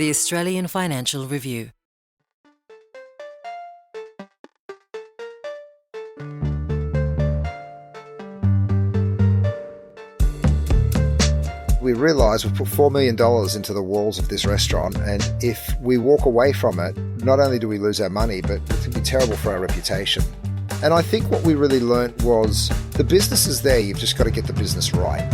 The Australian Financial Review. We realise we've put $4 million into the walls of this restaurant, and if we walk away from it, not only do we lose our money, but it can be terrible for our reputation. And I think what we really learnt was the business is there, you've just got to get the business right.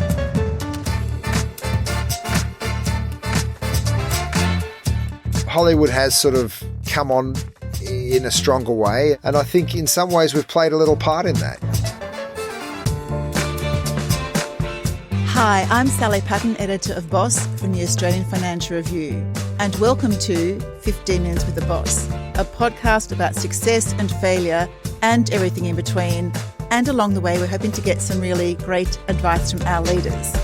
Hollywood has sort of come on in a stronger way, and I think in some ways we've played a little part in that. Hi, I'm Sally Patton, editor of Boss from the Australian Financial Review, and welcome to 15 Minutes with the Boss, a podcast about success and failure and everything in between. And along the way, we're hoping to get some really great advice from our leaders.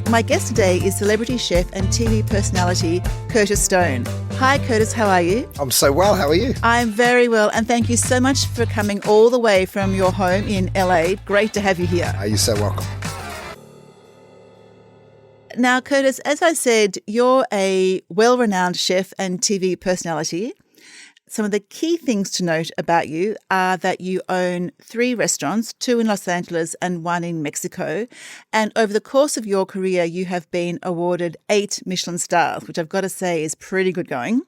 My guest today is celebrity chef and TV personality Curtis Stone. Hi Curtis, how are you? I'm so well, how are you? I'm very well, and thank you so much for coming all the way from your home in LA. Great to have you here. You're so welcome. Now, Curtis, as I said, you're a well-renowned chef and TV personality. Some of the key things to note about you are that you own 3 restaurants, 2 in Los Angeles and 1 in Mexico. And over the course of your career, you have been awarded 8 Michelin stars, which I've got to say is pretty good going.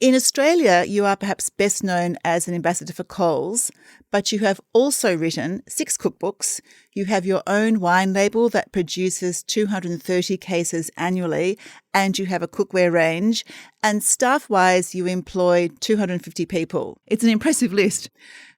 In Australia, you are perhaps best known as an ambassador for Coles, but you have also written 6 cookbooks. You have your own wine label that produces 230 cases annually, and you have a cookware range. And staff-wise, you employ 250 people. It's an impressive list.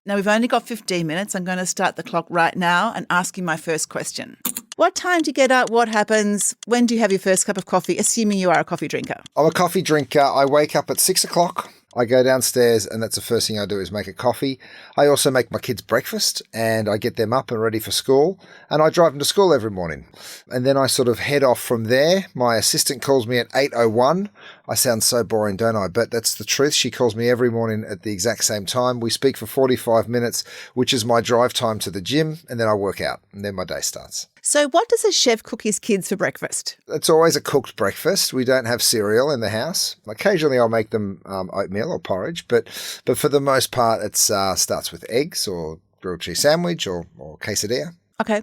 Now, we've only got 15 minutes. I'm going to start the clock right now and ask you my first question. What time do you get up? What happens? When do you have your first cup of coffee, assuming you are a coffee drinker? I'm a coffee drinker. I wake up at 6 o'clock. I go downstairs and that's the first thing I do is make a coffee. I also make my kids breakfast and I get them up and ready for school, and I drive them to school every morning. And then I sort of head off from there. My assistant calls me at 8:01. I sound so boring, don't I? But that's the truth. She calls me every morning at the exact same time. We speak for 45 minutes, which is my drive time to the gym, and then I work out and then my day starts. So what does a chef cook his kids for breakfast? It's always a cooked breakfast. We don't have cereal in the house. Occasionally I'll make them oatmeal or porridge, but for the most part it starts with eggs or grilled cheese sandwich or quesadilla. Okay.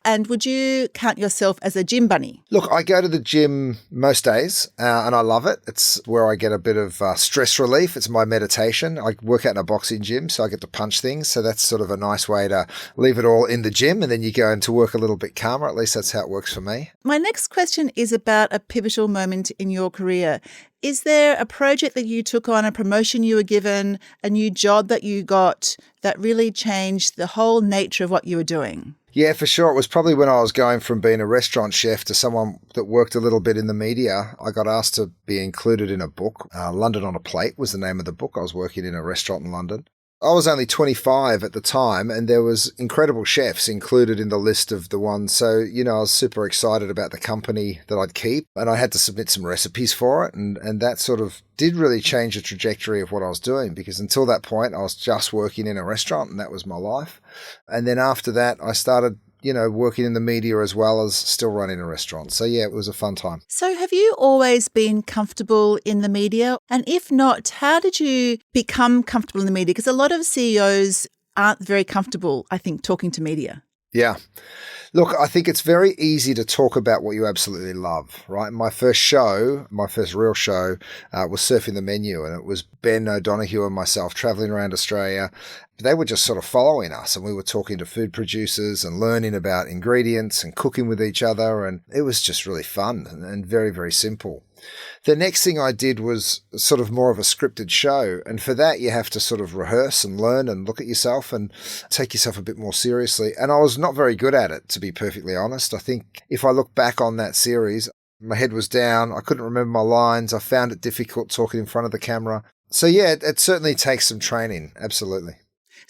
And would you count yourself as a gym bunny? Look, I go to the gym most days and I love it. It's where I get a bit of stress relief. It's my meditation. I work out in a boxing gym, so I get to punch things. So that's sort of a nice way to leave it all in the gym, and then you go into work a little bit calmer. At least that's how it works for me. My next question is about a pivotal moment in your career. Is there a project that you took on, a promotion you were given, a new job that you got that really changed the whole nature of what you were doing? Yeah, for sure. It was probably when I was going from being a restaurant chef to someone that worked a little bit in the media. I got asked to be included in a book. London on a Plate was the name of the book. I was working in a restaurant in London. I was only 25 at the time, and there was incredible chefs included in the list of the ones. So, I was super excited about the company that I'd keep, and I had to submit some recipes for it. And that sort of did really change the trajectory of what I was doing, because until that point, I was just working in a restaurant and that was my life. And then after that, I started working in the media as well as still running a restaurant. So yeah, it was a fun time. So have you always been comfortable in the media? And if not, how did you become comfortable in the media? Because a lot of CEOs aren't very comfortable, I think, talking to media. Yeah. Look, I think it's very easy to talk about what you absolutely love, right? My first real show was Surfing the Menu, and it was Ben O'Donoghue and myself traveling around Australia. They were just sort of following us, and we were talking to food producers and learning about ingredients and cooking with each other, and it was just really fun and very, very simple. The next thing I did was sort of more of a scripted show, and for that you have to sort of rehearse and learn and look at yourself and take yourself a bit more seriously, and I was not very good at it, to be perfectly honest. I think if I look back on that series, my head was down, I couldn't remember my lines, I found it difficult talking in front of the camera. So yeah, it certainly takes some training, absolutely.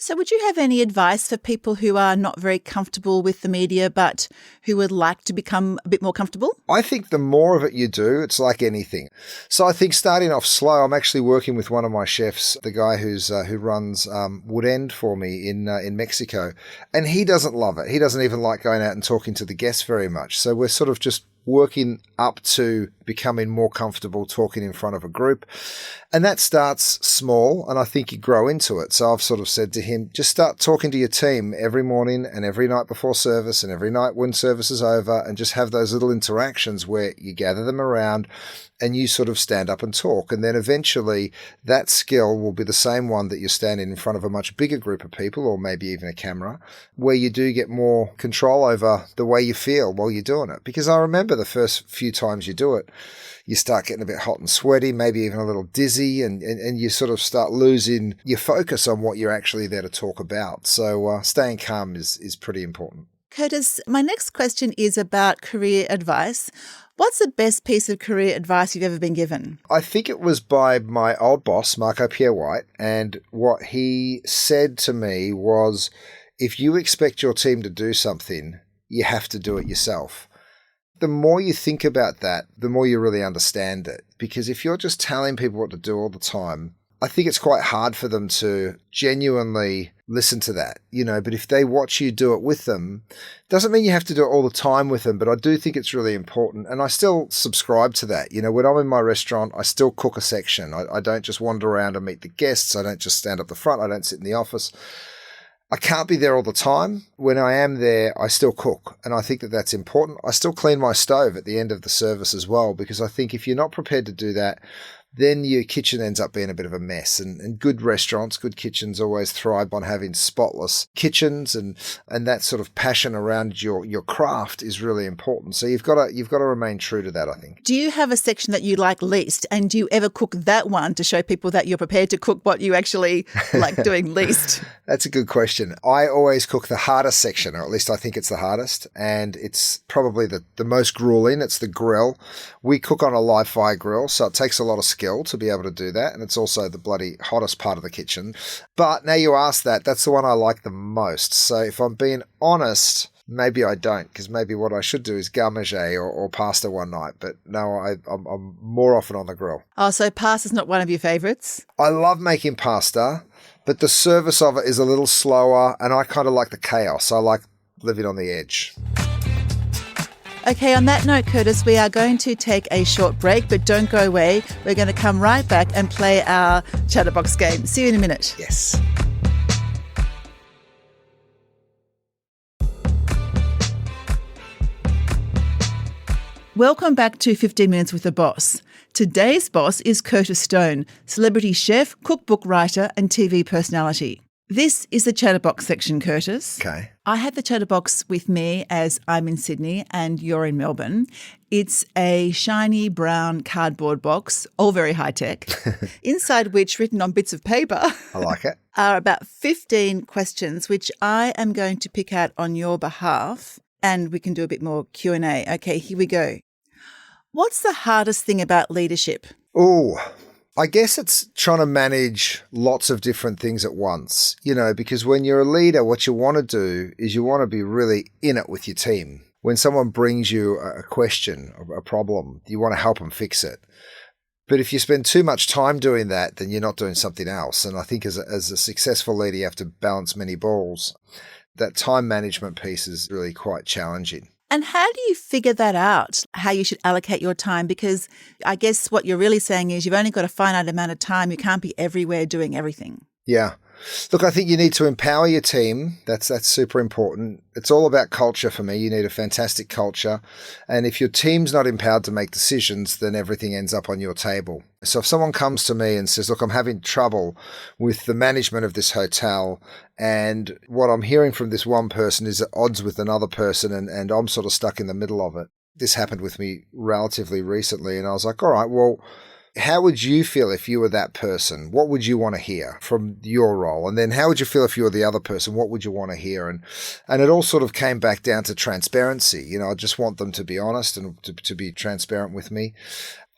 So would you have any advice for people who are not very comfortable with the media but who would like to become a bit more comfortable? I think the more of it you do, it's like anything. So I think starting off slow, I'm actually working with one of my chefs, the guy who runs Wood End for me in Mexico, and he doesn't love it. He doesn't even like going out and talking to the guests very much. So we're sort of just working up to becoming more comfortable talking in front of a group. And that starts small, and I think you grow into it. So I've sort of said to him, just start talking to your team every morning and every night before service and every night when service is over, and just have those little interactions where you gather them around and you sort of stand up and talk. And then eventually that skill will be the same one that you're standing in front of a much bigger group of people, or maybe even a camera, where you do get more control over the way you feel while you're doing it. Because I remember the first few times you do it, you start getting a bit hot and sweaty, maybe even a little dizzy, and you sort of start losing your focus on what you're actually there to talk about. So staying calm is pretty important. Curtis, my next question is about career advice. What's the best piece of career advice you've ever been given? I think it was by my old boss, Marco Pierre White, and what he said to me was, if you expect your team to do something, you have to do it yourself. The more you think about that, the more you really understand it. Because if you're just telling people what to do all the time, I think it's quite hard for them to genuinely listen to that, but if they watch you do it with them, doesn't mean you have to do it all the time with them, but I do think it's really important. And I still subscribe to that. When I'm in my restaurant, I still cook a section. I don't just wander around and meet the guests. I don't just stand up the front. I don't sit in the office. I can't be there all the time. When I am there, I still cook. And I think that that's important. I still clean my stove at the end of the service as well, because I think if you're not prepared to do that, then your kitchen ends up being a bit of a mess. And good restaurants, good kitchens always thrive on having spotless kitchens, and that sort of passion around your craft is really important. So you've got to remain true to that, I think. Do you have a section that you like least, and do you ever cook that one to show people that you're prepared to cook what you actually like doing least? That's a good question. I always cook the hardest section, or at least I think it's the hardest, and it's probably the most grueling. It's the grill. We cook on a live fire grill, so it takes a lot of skill to be able to do that, and it's also the bloody hottest part of the kitchen. But now you ask that's the one I like the most. So if I'm being honest, maybe I don't, because maybe what I should do is garmager or pasta one night. But no, I'm more often on the grill. Oh, so pasta's not one of your favourites? I love making pasta, but the service of it is a little slower, and I kind of like the chaos. I like living on the edge. Okay, on that note, Curtis, we are going to take a short break, but don't go away. We're going to come right back and play our Chatterbox game. See you in a minute. Yes. Welcome back to 15 Minutes with the Boss. Today's boss is Curtis Stone, celebrity chef, cookbook writer and TV personality. This is the Chatterbox section, Curtis. Okay. I have the Chatterbox with me as I'm in Sydney and you're in Melbourne. It's a shiny brown cardboard box, all very high-tech, inside which, written on bits of paper, I like it, are about 15 questions, which I am going to pick out on your behalf, and we can do a bit more Q&A. Okay, here we go. What's the hardest thing about leadership? Oh, I guess it's trying to manage lots of different things at once, because when you're a leader, what you want to do is you want to be really in it with your team. When someone brings you a question, a problem, you want to help them fix it. But if you spend too much time doing that, then you're not doing something else. And I think as a successful leader, you have to balance many balls. That time management piece is really quite challenging. And how do you figure that out, how you should allocate your time? Because I guess what you're really saying is you've only got a finite amount of time. You can't be everywhere doing everything. Yeah. Look, I think you need to empower your team. That's super important. It's all about culture for me. You need a fantastic culture. And if your team's not empowered to make decisions, then everything ends up on your table. So if someone comes to me and says, look, I'm having trouble with the management of this hotel, and what I'm hearing from this one person is at odds with another person, and I'm sort of stuck in the middle of it. This happened with me relatively recently, and I was like, all right, well, how would you feel if you were that person? What would you want to hear from your role? And then how would you feel if you were the other person? What would you want to hear? And it all sort of came back down to transparency. I just want them to be honest and to be transparent with me.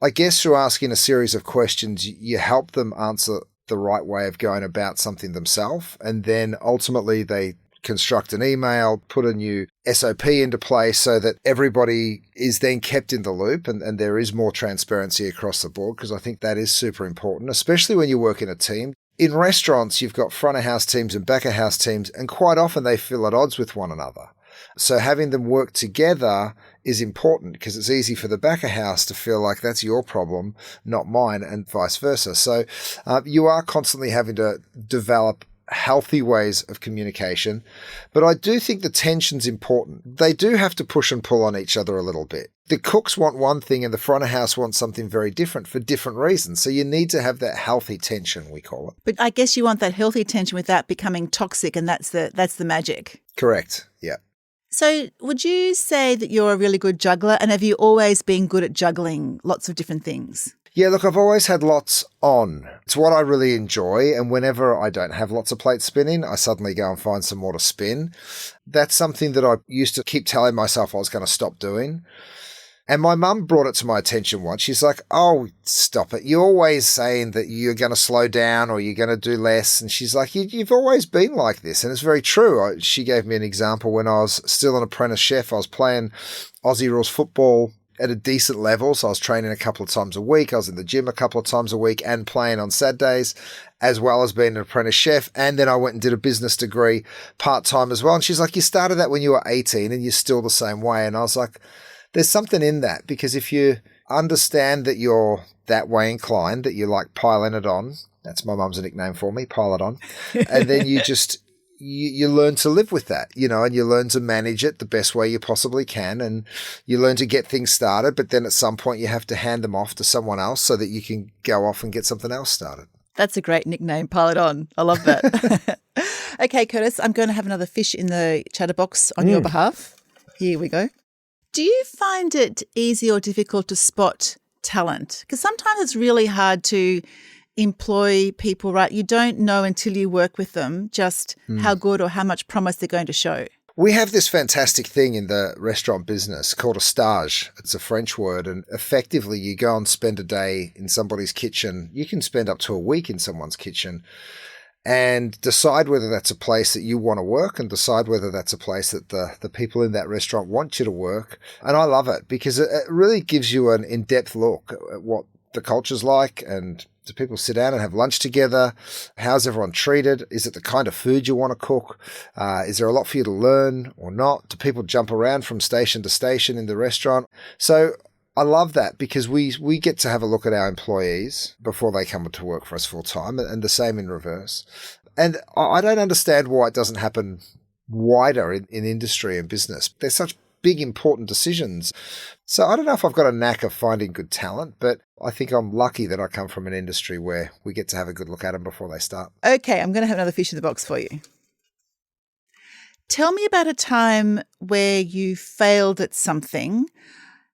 I guess through asking a series of questions, you help them answer the right way of going about something themselves. And then ultimately they construct an email, put a new SOP into place so that everybody is then kept in the loop and there is more transparency across the board, because I think that is super important, especially when you work in a team. In restaurants, you've got front of house teams and back of house teams, and quite often they feel at odds with one another. So having them work together is important because it's easy for the back of house to feel like that's your problem, not mine, and vice versa. So you are constantly having to develop healthy ways of communication. But I do think the tension's important. They do have to push and pull on each other a little bit. The cooks want one thing and the front of house wants something very different for different reasons. So you need to have that healthy tension, we call it. But I guess you want that healthy tension without becoming toxic, and that's the magic. Correct. Yeah. So would you say that you're a really good juggler, and have you always been good at juggling lots of different things? Yeah, look, I've always had lots on. It's what I really enjoy. And whenever I don't have lots of plates spinning, I suddenly go and find some more to spin. That's something that I used to keep telling myself I was going to stop doing. And my mum brought it to my attention once. She's like, oh, stop it. You're always saying that you're going to slow down or you're going to do less. And she's like, you've always been like this. And it's very true. She gave me an example when I was still an apprentice chef. I was playing Aussie rules football at a decent level. So I was training a couple of times a week. I was in the gym a couple of times a week and playing on Saturdays, as well as being an apprentice chef. And then I went and did a business degree part-time as well. And she's like, you started that when you were 18 and you're still the same way. And I was like, there's something in that, because if you understand that you're that way inclined, that you like piling it on, that's my mum's nickname for me, pile it on. And then you just, you learn to live with that, and you learn to manage it the best way you possibly can. And you learn to get things started, but then at some point you have to hand them off to someone else so that you can go off and get something else started. That's a great nickname, pile it on. I love that. Okay, Curtis, I'm going to have another fish in the chatterbox on your behalf. Here we go. Do you find it easy or difficult to spot talent? Because sometimes it's really hard to employ people, right? You don't know until you work with them just how good or how much promise they're going to show. We have this fantastic thing in the restaurant business called a stage. It's a French word, and effectively you go and spend a day in somebody's kitchen. You can spend up to a week in someone's kitchen and decide whether that's a place that you want to work and decide whether that's a place that the people in that restaurant want you to work. And I love it because it really gives you an in-depth look at what the culture's like, and do people sit down and have lunch together? How's everyone treated? Is it the kind of food you want to cook? Is there a lot for you to learn or not? Do people jump around from station to station in the restaurant? So I love that because we get to have a look at our employees before they come to work for us full time, and the same in reverse. And I don't understand why it doesn't happen wider in industry and business. They're such big, important decisions. So I don't know if I've got a knack of finding good talent, but I think I'm lucky that I come from an industry where we get to have a good look at them before they start. Okay, I'm going to have another fish in the box for you. Tell me about a time where you failed at something.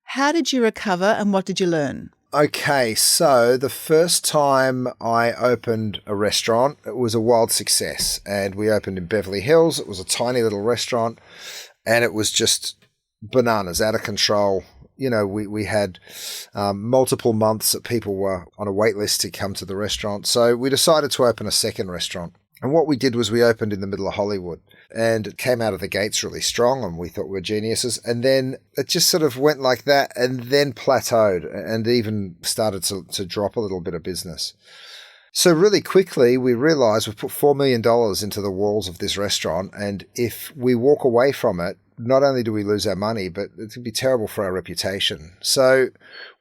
How did you recover and what did you learn? Okay, so the first time I opened a restaurant, it was a wild success. And we opened in Beverley Hills. It was a tiny little restaurant and it was just bananas, out of control. We had multiple months that people were on a wait list to come to the restaurant. So we decided to open a second restaurant. And what we did was we opened in the middle of Hollywood, and it came out of the gates really strong and we thought we were geniuses. And then it just sort of went like that and then plateaued and even started to drop a little bit of business. So really quickly, we realized we've put $4 million into the walls of this restaurant. And if we walk away from it, not only do we lose our money, but it would be terrible for our reputation. So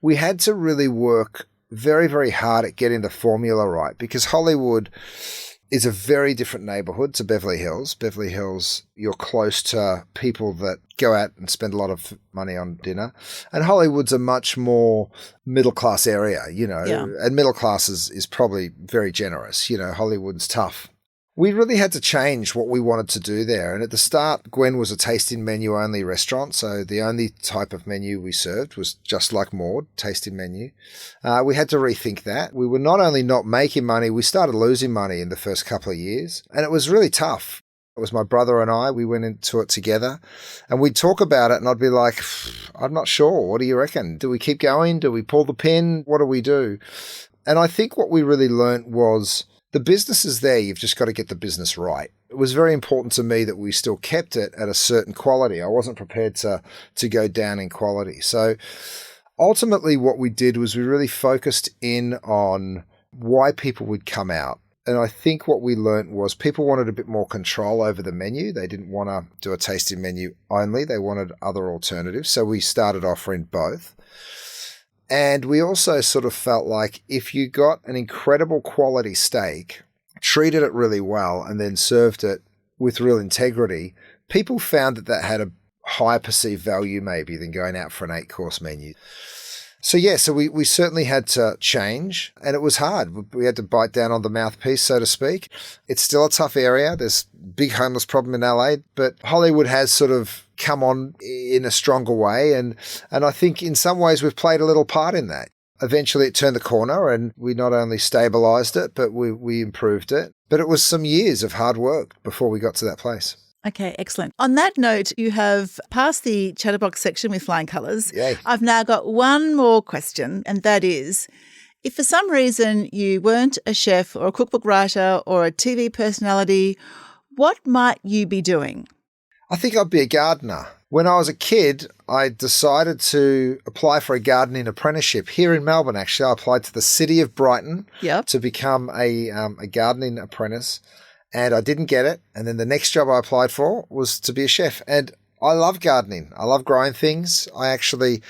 we had to really work very, very hard at getting the formula right, because Hollywood is a very different neighborhood to Beverly Hills. Beverly Hills, you're close to people that go out and spend a lot of money on dinner. And Hollywood's a much more middle-class area, Yeah. And middle class is probably very generous. Hollywood's tough. We really had to change what we wanted to do there. And at the start, Gwen was a tasting menu only restaurant. So the only type of menu we served was just like Maud, tasting menu. We had to rethink that. We were not only not making money, we started losing money in the first couple of years. And it was really tough. It was my brother and I, we went into it together and we'd talk about it and I'd be like, I'm not sure. What do you reckon? Do we keep going? Do we pull the pin? What do we do? And I think what we really learnt was, the business is there. You've just got to get the business right. It was very important to me that we still kept it at a certain quality. I wasn't prepared to go down in quality. So ultimately what we did was we really focused in on why people would come out. And I think what we learnt was people wanted a bit more control over the menu. They didn't want to do a tasting menu only. They wanted other alternatives. So we started offering both. And we also sort of felt like if you got an incredible quality steak, treated it really well, and then served it with real integrity, people found that had a higher perceived value maybe than going out for an 8-course menu. So we certainly had to change, and it was hard. We had to bite down on the mouthpiece, so to speak. It's still a tough area. There's a big homeless problem in LA, but Hollywood has sort of come on in a stronger way, and I think in some ways we've played a little part in that. Eventually it turned the corner, and we not only stabilised it, but we improved it. But it was some years of hard work before we got to that place. Okay, excellent. On that note, you have passed the chatterbox section with flying colours. Yay. I've now got one more question, and that is, if for some reason you weren't a chef or a cookbook writer or a TV personality, what might you be doing? I think I'd be a gardener. When I was a kid, I decided to apply for a gardening apprenticeship here in Melbourne. Actually, I applied to the City of Brighton to become a gardening apprentice. And I didn't get it. And then the next job I applied for was to be a chef. And I love gardening. I love growing things. I actually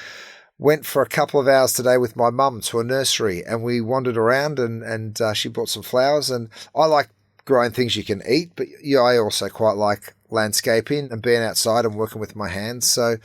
went for a couple of hours today with my mum to a nursery, and we wandered around and she bought some flowers. And I like growing things you can eat, but I also quite like landscaping and being outside and working with my hands. So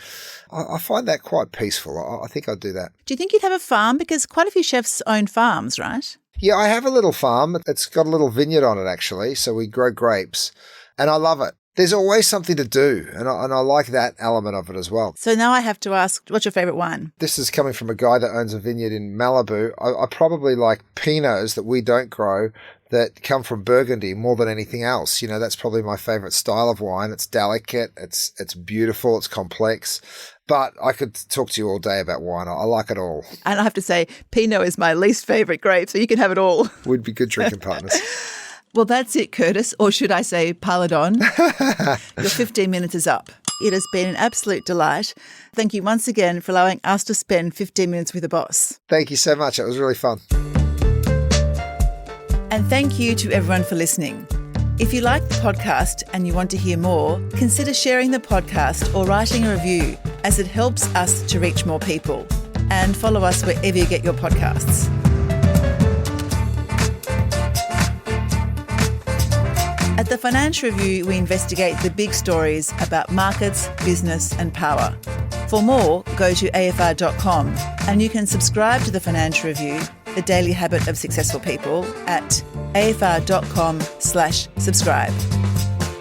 I find that quite peaceful. I think I'd do that. Do you think you'd have a farm? Because quite a few chefs own farms, right? Yeah, I have a little farm. It's got a little vineyard on it, actually. So we grow grapes, and I love it. There's always something to do, and I like that element of it as well. So now I have to ask, what's your favourite wine? This is coming from a guy that owns a vineyard in Malibu. I probably like Pinots that we don't grow that come from Burgundy more than anything else. That's probably my favourite style of wine. It's delicate, it's beautiful, it's complex. But I could talk to you all day about wine. I like it all. And I have to say, Pinot is my least favourite grape, so you can have it all. We'd be good drinking partners. Well, that's it, Curtis, or should I say Paladon. Your 15 minutes is up. It has been an absolute delight. Thank you once again for allowing us to spend 15 minutes with the boss. Thank you so much. It was really fun. And thank you to everyone for listening. If you like the podcast and you want to hear more, consider sharing the podcast or writing a review, as it helps us to reach more people. And follow us wherever you get your podcasts. At the Financial Review, we investigate the big stories about markets, business and power. For more, go to afr.com, and you can subscribe to the Financial Review, the daily habit of successful people, at afr.com/subscribe.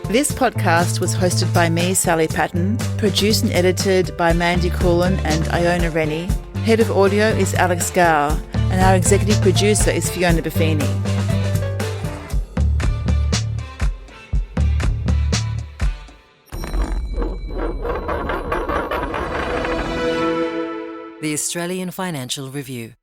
This podcast was hosted by me, Sally Patton, produced and edited by Mandy Coulin and Iona Rennie. Head of audio is Alex Gow, and our executive producer is Fiona Buffini. The Australian Financial Review.